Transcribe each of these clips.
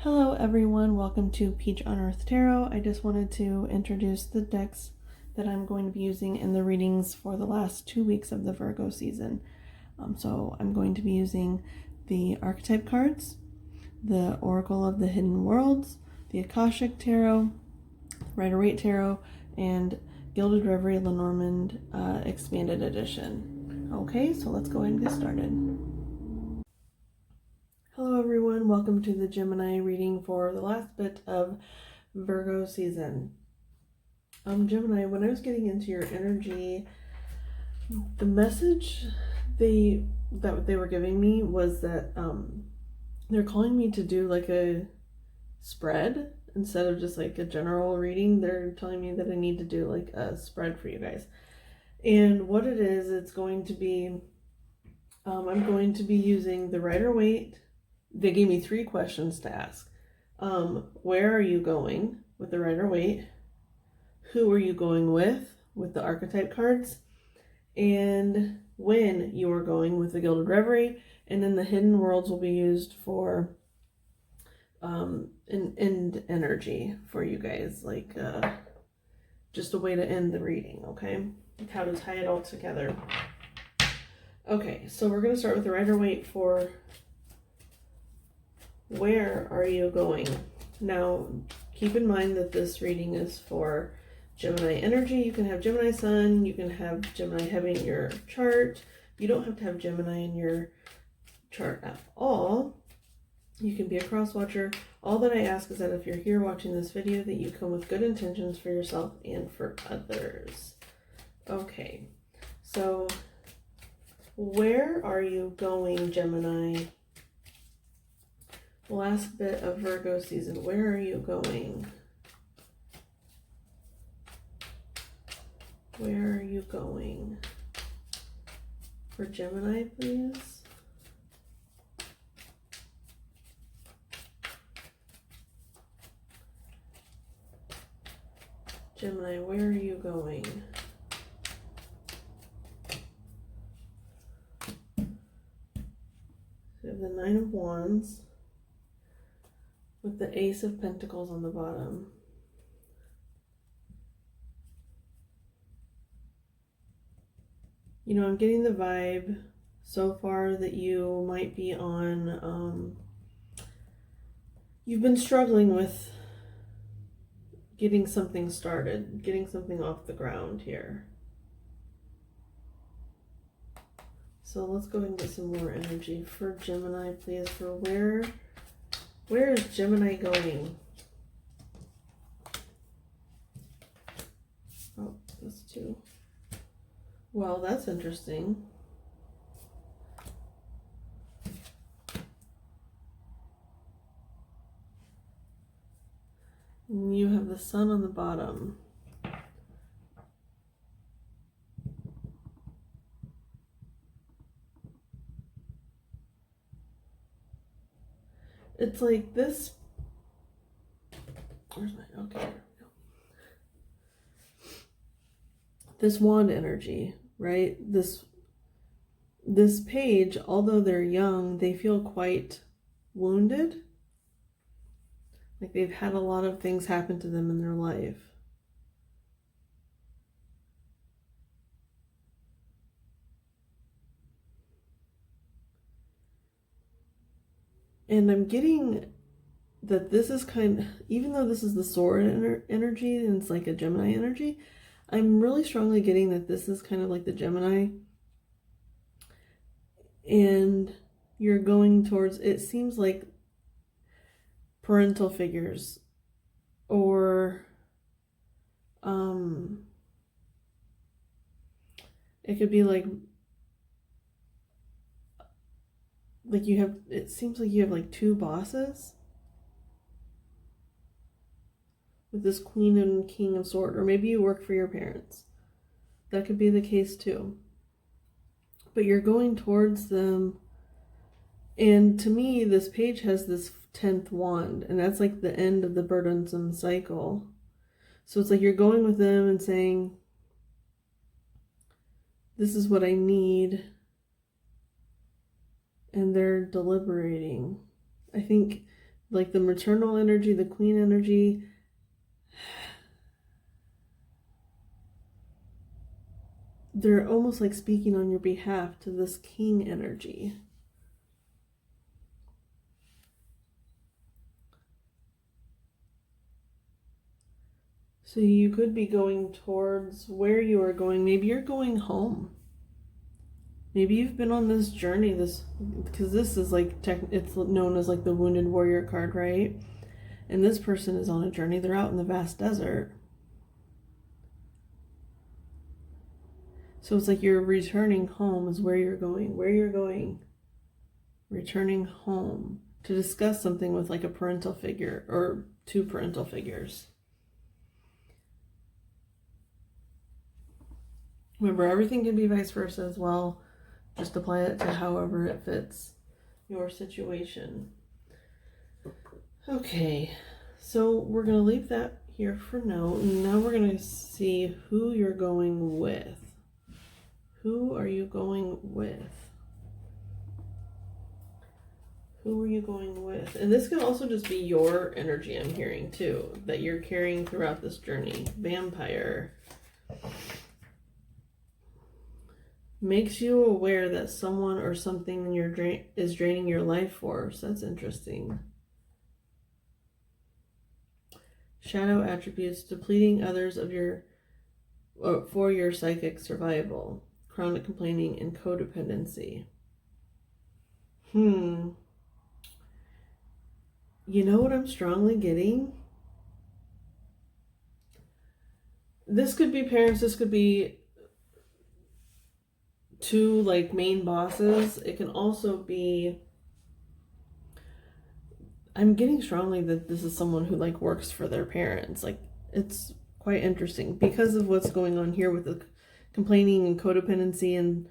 Hello everyone, welcome to Peach on Earth Tarot. I just wanted to introduce the decks that I'm going to be using in the readings for the last 2 weeks of the Virgo season. So I'm going to be using the Archetype cards, the Oracle of the Hidden Worlds, the Akashic Tarot, Rider-Waite Tarot, and Gilded Reverie Lenormand Expanded Edition. Okay, so let's go ahead and get started. Hello everyone, welcome to the Gemini reading for the last bit of Virgo season. Gemini, when I was getting into your energy, the message that they were giving me was that they're calling me to do like a spread instead of just like a general reading. They're telling me that I need to do like a spread for you guys. And what it is, it's going to be, I'm going to be using the Rider-Waite. They gave me 3 questions to ask. Where are you going with the Rider-Waite? Who are you going with the Archetype cards? And when you are going with the Gilded Reverie. And then the Hidden Worlds will be used for an end energy for you guys. Like just a way to end the reading, okay? Like how to tie it all together. Okay, so we're going to start with the Rider-Waite for where are you going? Now, keep in mind that this reading is for Gemini energy. You can have Gemini Sun, you can have Gemini heavy in your chart. You don't have to have Gemini in your chart at all. You can be a cross watcher. All that I ask is that if you're here watching this video, that you come with good intentions for yourself and for others. Okay, so where are you going, Gemini? Last bit of Virgo season. Where are you going? Where are you going? For Gemini, please. Gemini, where are you going? We have the 9 of Wands with the Ace of Pentacles on the bottom. You know, I'm getting the vibe so far that you might be on, you've been struggling with getting something started, getting something off the ground here. So let's go ahead and get some more energy for Gemini, please. For where is Gemini going? Oh, that's 2. Well, that's interesting. And you have the Sun on the bottom. It's like this. Where's my, okay, there we go. This wand energy, right? This page, although they're young, they feel quite wounded. Like they've had a lot of things happen to them in their life. And I'm getting that this is even though this is the sword energy and it's like a Gemini energy, I'm really strongly getting that this is kind of like the Gemini. And you're going towards, it seems like parental figures or it could be like you have, it seems like you have like 2 bosses with this Queen and King of Swords, or maybe you work for your parents. That could be the case too. But you're going towards them, and to me this page has this 10th wand, and that's like the end of the burdensome cycle. So it's like you're going with them and saying, this is what I need, and they're deliberating. I think like the maternal energy, the queen energy. They're almost like speaking on your behalf to this king energy. So you could be going towards where you are going. Maybe you're going home. Maybe you've been on this journey, because this is like, it's known as like the Wounded Warrior card, right? And this person is on a journey. They're out in the vast desert. So it's like you're returning home is where you're going. Where you're going. Returning home to discuss something with like a parental figure or two parental figures. Remember, everything can be vice versa as well. Just apply it to however it fits your situation. Okay, so we're going to leave that here for now. Now we're going to see who you're going with. Who are you going with? Who are you going with? And this can also just be your energy, I'm hearing too, that you're carrying throughout this journey. Vampire. Makes you aware that someone or something in your is draining your life force. That's interesting. Shadow attributes, depleting others of for your psychic survival. Chronic complaining and codependency. You know what I'm strongly getting? This could be parents, this could be two like main bosses. It can also be, I'm getting strongly that this is someone who like works for their parents. Like, it's quite interesting because of what's going on here with the complaining and codependency and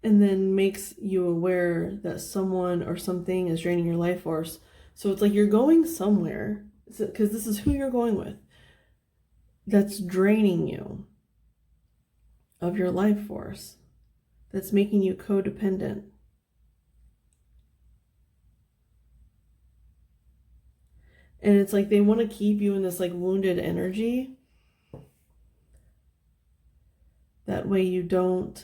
and then makes you aware that someone or something is draining your life force. So it's like you're going somewhere, because this is who you're going with, that's draining you of your life force, that's making you codependent. And it's like they want to keep you in this like wounded energy. That way you don't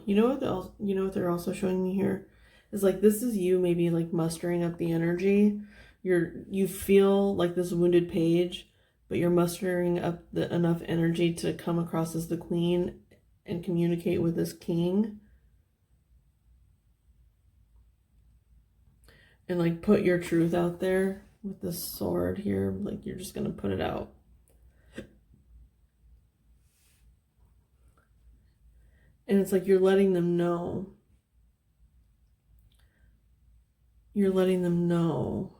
you know what they're also showing me here is like, this is you maybe like mustering up the energy. You feel like this wounded page, but you're mustering up enough energy to come across as the queen and communicate with this king and like put your truth out there with this sword here. Like, you're just gonna put it out. And it's like you're letting them know. You're letting them know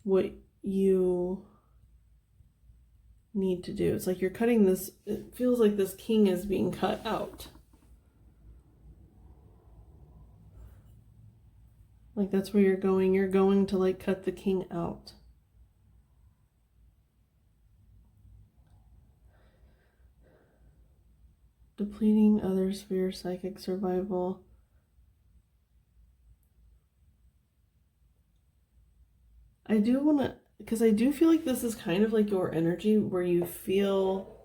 what you need to do. It's like you're cutting this. It feels like this king is being cut out. Like, that's where you're going. You're going to like cut the king out. Depleting others for your psychic survival. I do want to, because I do feel like this is kind of like your energy where you feel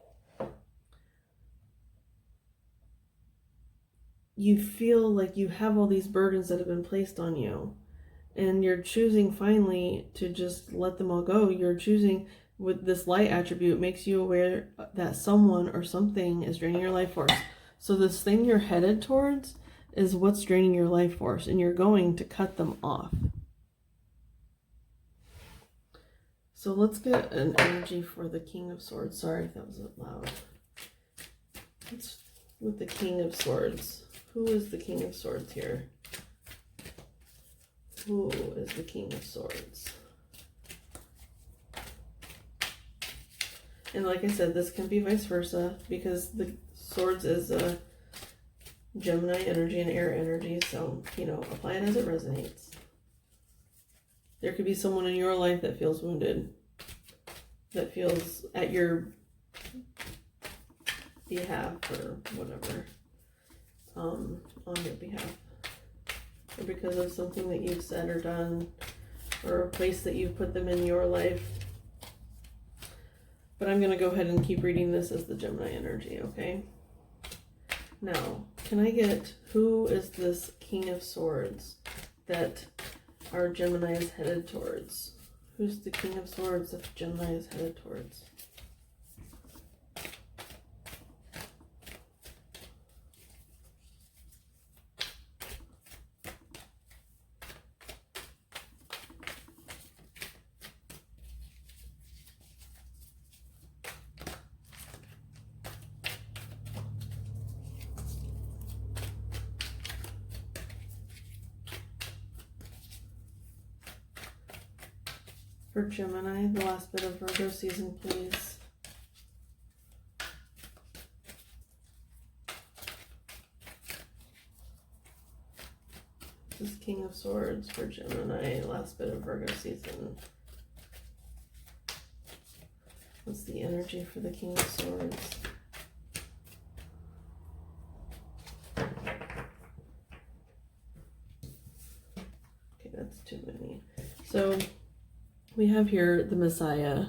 like you have all these burdens that have been placed on you, and you're choosing finally to just let them all go. You're choosing, with this light attribute, makes you aware that someone or something is draining your life force. So this thing you're headed towards is what's draining your life force, and you're going to cut them off. So let's get an energy for the King of Swords. Sorry if that was loud. It's with the King of Swords. Who is the King of Swords here? Who is the King of Swords? And like I said, this can be vice versa, because the Swords is Gemini energy and air energy, so, you know, apply it as it resonates. There could be someone in your life that feels wounded, that feels at your behalf or whatever, on your behalf, or because of something that you've said or done, or a place that you've put them in your life. But I'm going to go ahead and keep reading this as the Gemini energy, okay? Now, can I get, who is this King of Swords that our Gemini is headed towards? Who's the King of Swords that Gemini is headed towards? For Gemini, the last bit of Virgo season, please. This is King of Swords for Gemini, last bit of Virgo season. What's the energy for the King of Swords? Okay, that's too many. So we have here the Messiah.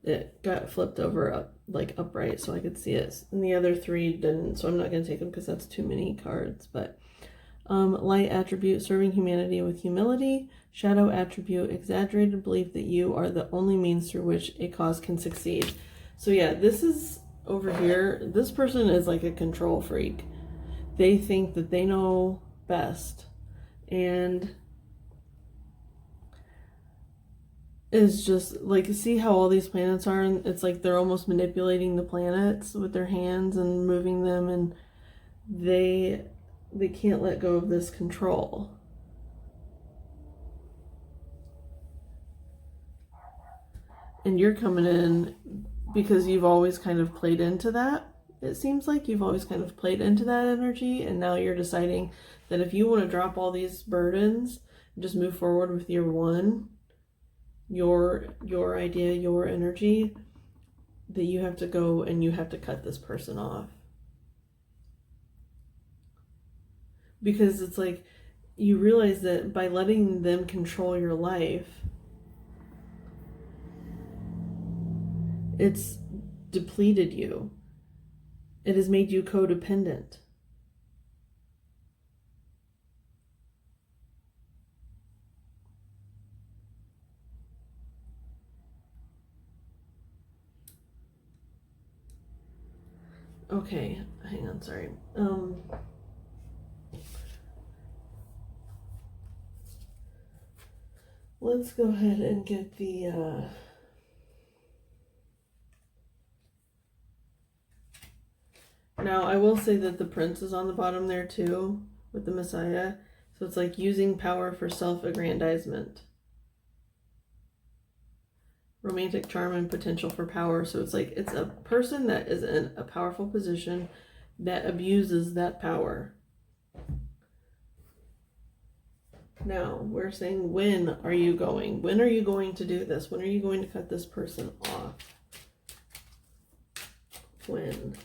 It got flipped over up, like upright, so I could see it. And the other three didn't, so I'm not going to take them because that's too many cards. But light attribute, serving humanity with humility. Shadow attribute, exaggerated belief that you are the only means through which a cause can succeed. So yeah, this is over here. This person is like a control freak. They think that they know best. And is just like, see how all these planets are, and it's like they're almost manipulating the planets with their hands and moving them, and they can't let go of this control. And you're coming in because you've always kind of played into that. It seems like you've always kind of played into that energy, and now you're deciding that if you want to drop all these burdens and just move forward with your one, your idea, your energy, that you have to go and you have to cut this person off. Because it's like you realize that by letting them control your life, it's depleted you. It has made you codependent. Okay, hang on, sorry. Let's go ahead and get the now I will say that the Prince is on the bottom there too with the Messiah. So it's like using power for self-aggrandizement. Romantic charm and potential for power. So it's like it's a person that is in a powerful position that abuses that power. Now we're saying, when are you going? When are you going to do this? When are you going to cut this person off? When?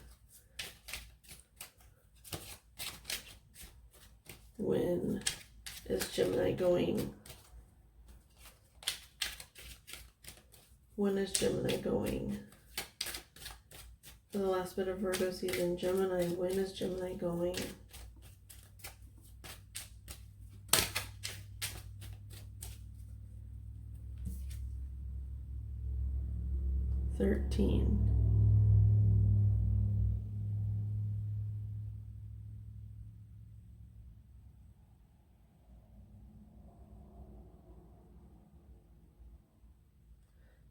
When is Gemini going? When is Gemini going? For the last bit of Virgo season, Gemini, when is Gemini going? $13.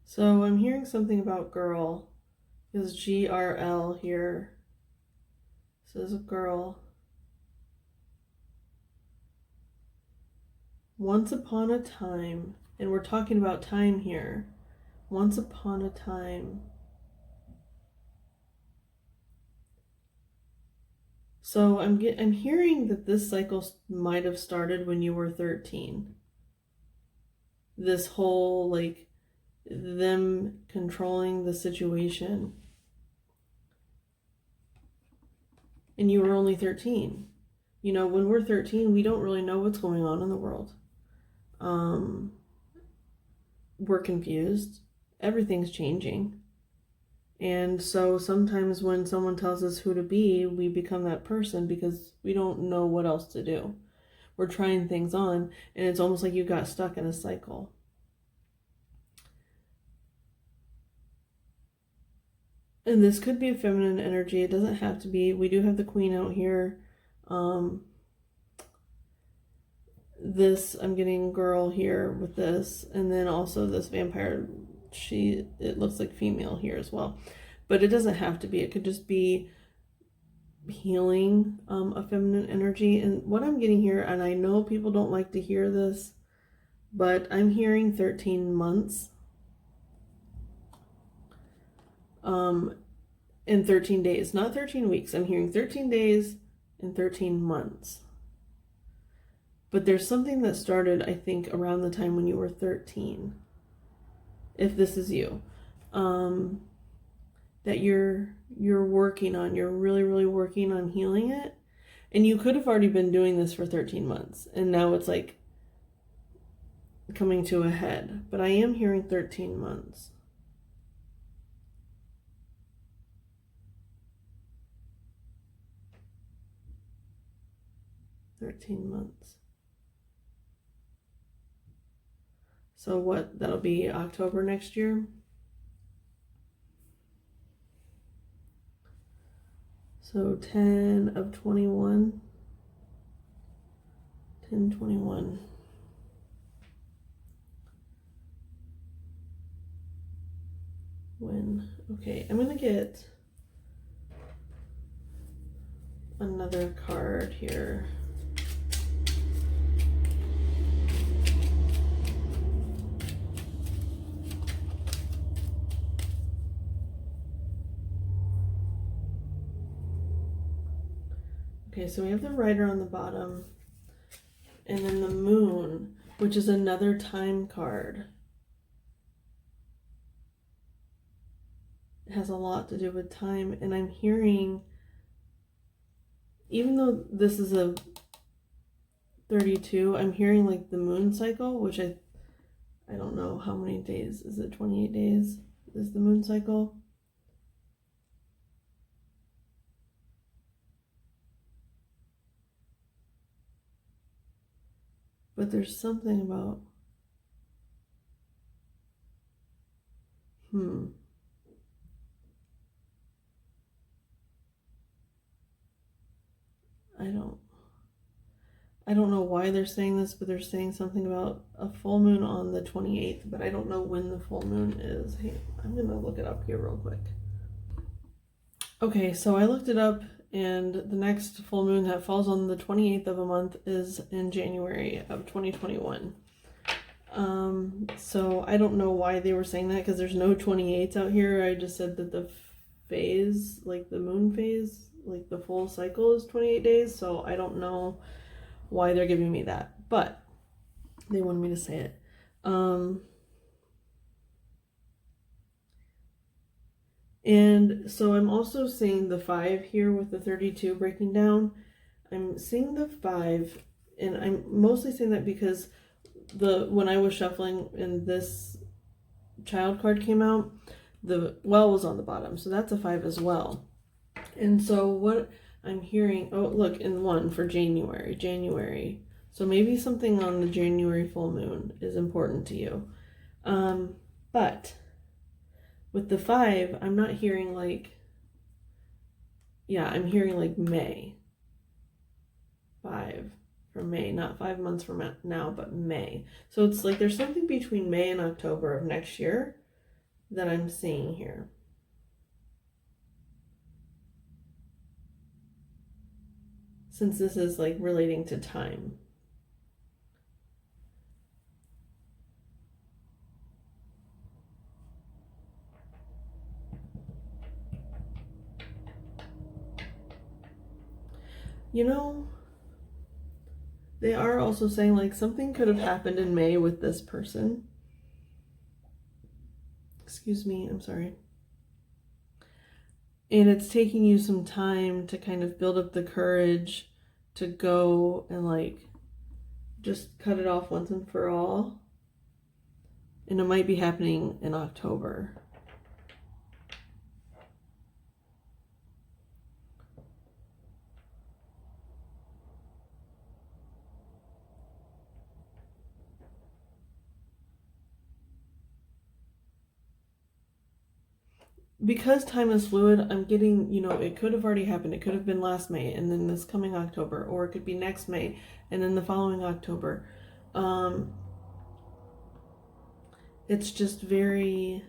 So I'm hearing something about girl. Is GRL here. So there's a girl. Once upon a time, and we're talking about time here. Once upon a time, So I'm hearing that this cycle might have started when you were 13. This whole, like, them controlling the situation. And you were only 13. You know, when we're 13, we don't really know what's going on in the world. We're confused. Everything's changing. And so sometimes when someone tells us who to be, we become that person because we don't know what else to do. We're trying things on, and it's almost like you got stuck in a cycle. And this could be a feminine energy. It doesn't have to be. We do have the Queen out here. I'm getting girl here with this, and then also this vampire. It looks like female here as well, but it doesn't have to be. It could just be healing, a feminine energy. And what I'm getting here, and I know people don't like to hear this, but I'm hearing 13 months. In 13 days, not 13 weeks. I'm hearing 13 days and 13 months. But there's something that started, I think, around the time when you were 13. If this is you, that you're working on, you're really, really working on healing it. And you could have already been doing this for 13 months. And now it's like coming to a head. But I am hearing 13 months. 13 months. So what, that'll be October next year? So 10 of 21. 10/21. When? Okay, I'm gonna get another card here. Okay, so we have the Rider on the bottom, and then the Moon, which is another time card. It has a lot to do with time, and I'm hearing, even though this is a 32, I'm hearing like the moon cycle, which I don't know how many days. Is it 28 days? Is the moon cycle? But there's something about I don't know why they're saying this, but they're saying something about a full moon on the 28th, but I don't know when the full moon is. Hey, I'm going to look it up here real quick. Okay, so I looked it up, and the next full moon that falls on the 28th of a month is in January of 2021. So I don't know why they were saying that, because there's no 28s out here. I just said that the phase, like the moon phase, like the full cycle is 28 days, so I don't know why they're giving me that, but they wanted me to say it. And so I'm also seeing the 5 here with the 32 breaking down. I'm seeing the 5, and I'm mostly saying that because when I was shuffling and this child card came out, the well was on the bottom, so that's a 5 as well. And so what I'm hearing, oh look, in 1 for January. So maybe something on the January full moon is important to you. But with the 5, I'm not hearing like, I'm hearing like May. 5 for May, not 5 months from now, but May. So it's like there's something between May and October of next year that I'm seeing here. Since this is like relating to time. You know, they are also saying like something could have happened in May with this person. Excuse me, I'm sorry. And it's taking you some time to kind of build up the courage to go and like just cut it off once and for all. And it might be happening in October. Because time is fluid, I'm getting, you know, it could have already happened. It could have been last May and then this coming October, or it could be next May and then the following October. It's just very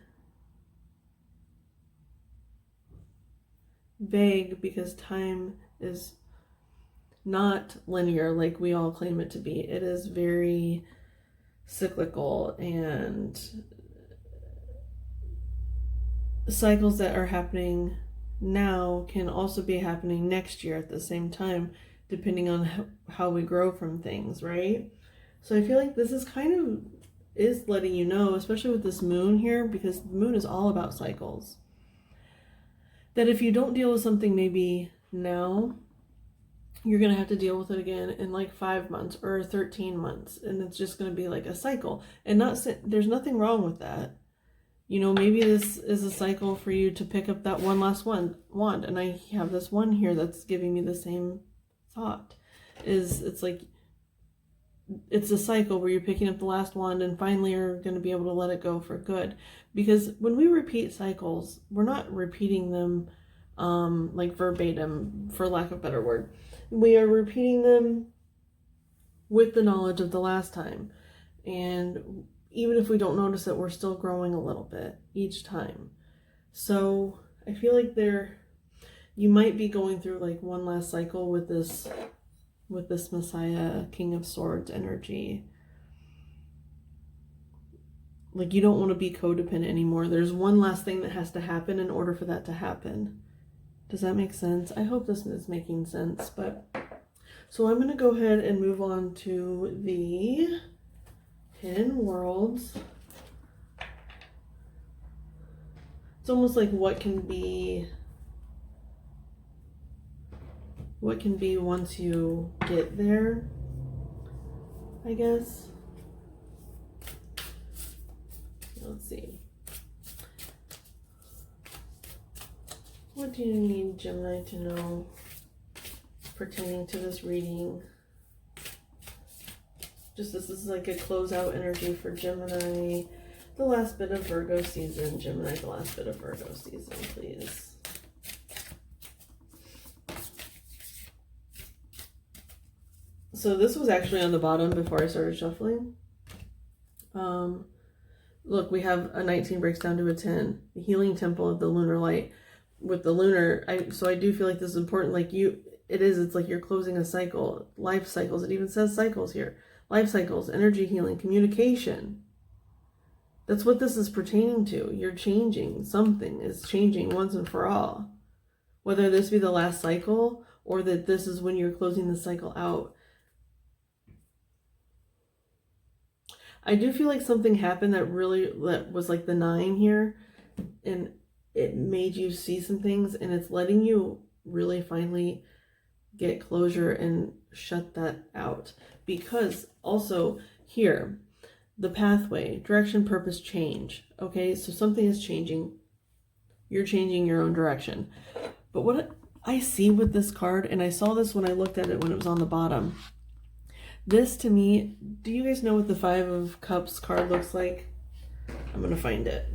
vague because time is not linear like we all claim it to be. It is very cyclical, and cycles that are happening now can also be happening next year at the same time, depending on how we grow from things, right? So I feel like this is kind of is letting you know, especially with this moon here, because the moon is all about cycles, that if you don't deal with something maybe now, you're going to have to deal with it again in like 5 months or 13 months. And it's just going to be like a cycle. And there's nothing wrong with that. You know, maybe this is a cycle for you to pick up that one last wand. And I have this one here that's giving me the same thought. It's like, it's a cycle where you're picking up the last wand and finally you're going to be able to let it go for good. Because when we repeat cycles, we're not repeating them like verbatim, for lack of a better word. We are repeating them with the knowledge of the last time. And even if we don't notice it, we're still growing a little bit each time. So I feel like you might be going through like one last cycle with this Messiah, King of Swords energy. Like, you don't want to be codependent anymore. There's one last thing that has to happen in order for that to happen. Does that make sense? I hope this is making sense. But so I'm going to go ahead and move on to the Hidden Worlds. It's almost like what can be once you get there, I guess. Let's see. What do you need, Gemini, to know pertaining to this reading? Just this is like a closeout energy for Gemini. The last bit of Virgo season. Gemini, the last bit of Virgo season, please. So this was actually on the bottom before I started shuffling. Look, we have a 19 breaks down to a 10. The healing temple of the lunar light. With the lunar, so I do feel like this is important. Like it's like you're closing a cycle. Life cycles. It even says cycles here. Life cycles, energy healing, communication. That's what this is pertaining to. You're changing. Something is changing once and for all. Whether this be the last cycle or that this is when you're closing the cycle out. I do feel like something happened that was like the 9 here, and it made you see some things, and it's letting you really finally get closure and shut that out. Because also here, the pathway, direction, purpose, change. Okay, so something is changing. You're changing your own direction. But what I see with this card, and I saw this when I looked at it when it was on the bottom. This to me, do you guys know what the 5 of Cups card looks like? I'm going to find it.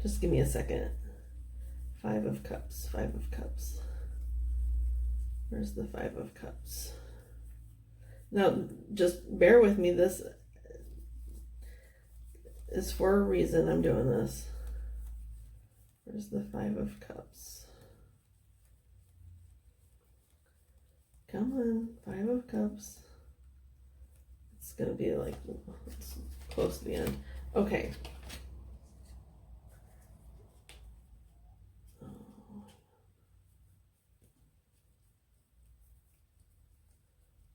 Just give me a second. 5 of Cups, 5 of Cups. Where's the 5 of Cups? Now, just bear with me. This is for a reason I'm doing this. Where's the 5 of Cups? Come on, 5 of Cups. It's going to be like, it's close to the end. Okay.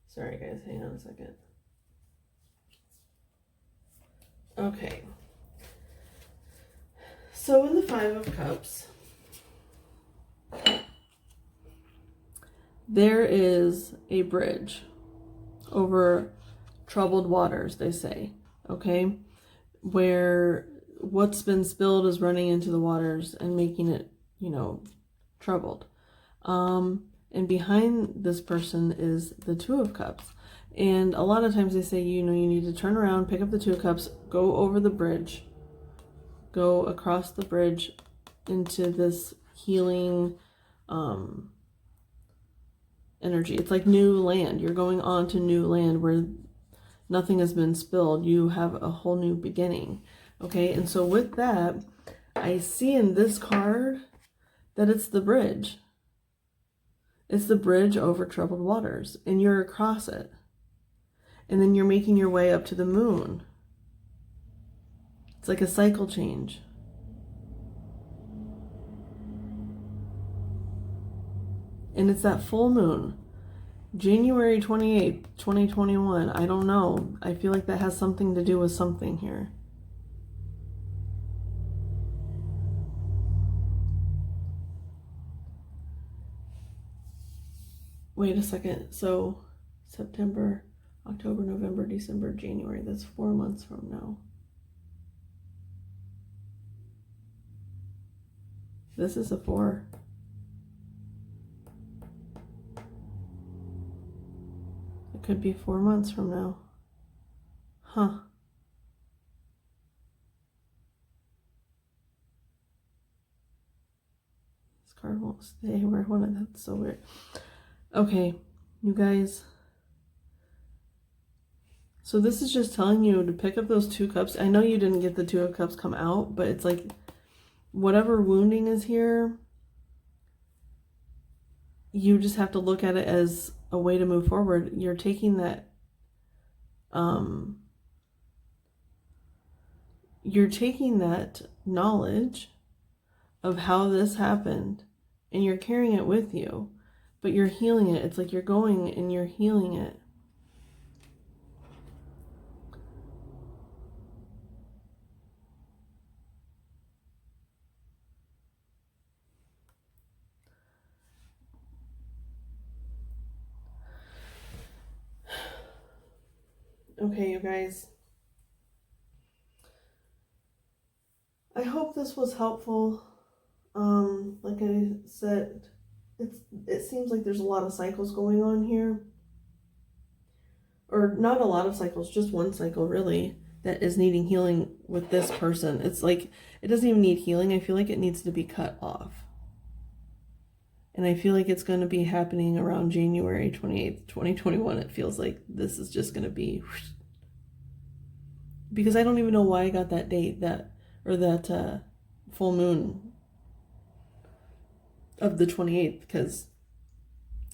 Sorry guys, hang on a second. Okay. So in the Five of Cups, there is a bridge over troubled waters, they say, okay? Where what's been spilled is running into the waters and making it, troubled. And behind this person is the Two of Cups. And a lot of times they say, you need to turn around, pick up the Two of Cups, go over the bridge, go across the bridge into this healing energy. It's like new land. You're going on to new land where nothing has been spilled. You have a whole new beginning. Okay, and so with that, I see in this card that it's the bridge. It's the bridge over troubled waters, and you're across it. And then you're making your way up to the moon. It's like a cycle change. And it's that full moon. January 28th, 2021. I don't know. I feel like that has something to do with something here. Wait a second. So September, October, November, December, January. That's 4 months from now. This is a 4. It could be 4 months from now. Huh. This card won't stay where I wanted. That's so weird. Okay, you guys. So this is just telling you to pick up those Two Cups. I know you didn't get the Two of Cups come out, but it's like whatever wounding is here, you just have to look at it as a way to move forward. You're taking that knowledge of how this happened and you're carrying it with you, but you're healing it. It's like you're going and you're healing it. Okay, you guys. I hope this was helpful. Like I said, it seems like there's a lot of cycles going on here. Or not a lot of cycles, just one cycle really that is needing healing with this person. It's like it doesn't even need healing. I feel like it needs to be cut off. And I feel like it's going to be happening around January 28th, 2021. It feels like this is just going to be... Because I don't even know why I got that date, that full moon of the 28th, because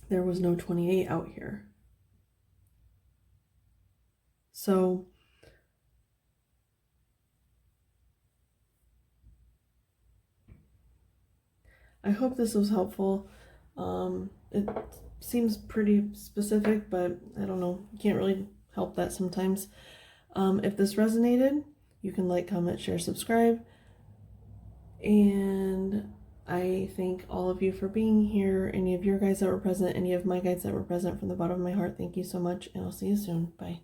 there was no 28 out here. So I hope this was helpful. It seems pretty specific, but I don't know. You can't really help that sometimes. If this resonated, you can like, comment, share, subscribe. And I thank all of you for being here. Any of your guys that were present, any of my guides that were present, from the bottom of my heart, thank you so much. And I'll see you soon. Bye.